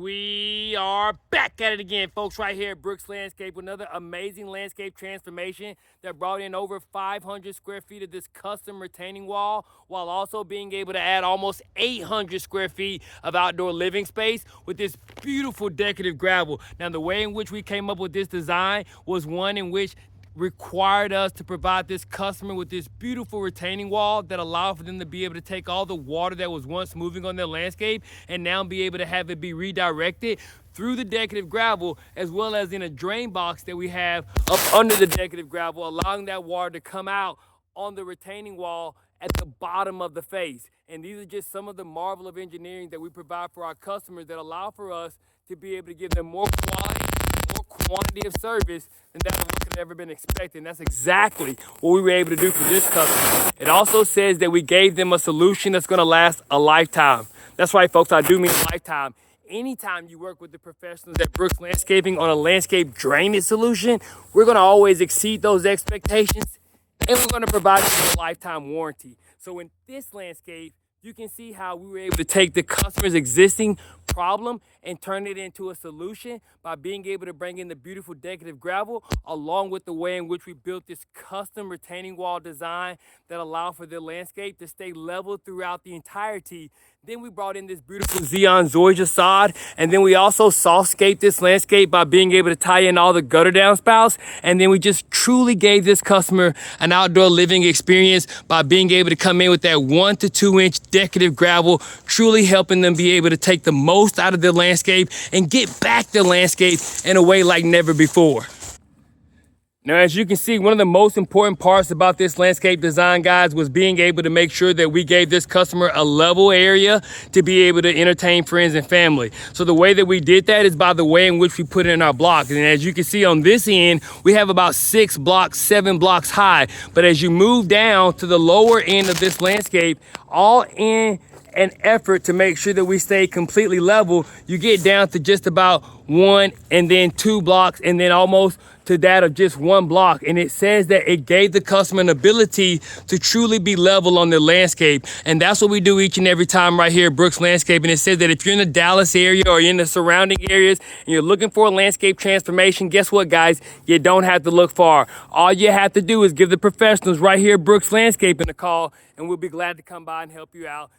We are back at it again, folks, right here at Brooks Landscape with another amazing landscape transformation that brought in over 500 square feet of this custom retaining wall, while also being able to add almost 800 square feet of outdoor living space with this beautiful decorative gravel. Now, the way in which we came up with this design was one in which required us to provide this customer with this beautiful retaining wall that allowed for them to be able to take all the water that was once moving on their landscape and now be able to have it be redirected through the decorative gravel, as well as in a drain box that we have up under the decorative gravel, allowing that water to come out on the retaining wall at the bottom of the face. And these are just some of the marvel of engineering that we provide for our customers that allow for us to be able to give them more quality, more quantity of service than that what could have ever been expected. And that's exactly what we were able to do for this customer. It also says that we gave them a solution that's going to last a lifetime. That's right, folks, I do mean a lifetime. Anytime you work with the professionals at Brooks Landscaping on a landscape drainage solution, we're going to always exceed those expectations, and we're going to provide you with a lifetime warranty. So in this landscape, you can see how we were able to take the customer's existing problem and turn it into a solution by being able to bring in the beautiful decorative gravel, along with the way in which we built this custom retaining wall design that allowed for the landscape to stay level throughout the entirety. Then we brought in this beautiful Xeon Zoysia sod, and then we also softscaped this landscape by being able to tie in all the gutter downspouts. And then we just truly gave this customer an outdoor living experience by being able to come in with that 1 to 2 inch decorative gravel, truly helping them be able to take the most out of their landscape and get back their landscape in a way like never before. Now, as you can see, one of the most important parts about this landscape design, guys, was being able to make sure that we gave this customer a level area to be able to entertain friends and family. So the way that we did that is by the way in which we put it in our blocks. And as you can see on this end, we have about 6 blocks, 7 blocks high. But as you move down to the lower end of this landscape, all in an effort to make sure that we stay completely level, you get down to just about 1 and then 2 blocks and then almost to that of just 1 block. And it says that it gave the customer an ability to truly be level on their landscape. And that's what we do each and every time right here at Brooks Landscape. And it says that if you're in the Dallas area or in the surrounding areas and you're looking for a landscape transformation, guess what, guys? You don't have to look far. All you have to do is give the professionals right here at Brooks Landscaping a call, and we'll be glad to come by and help you out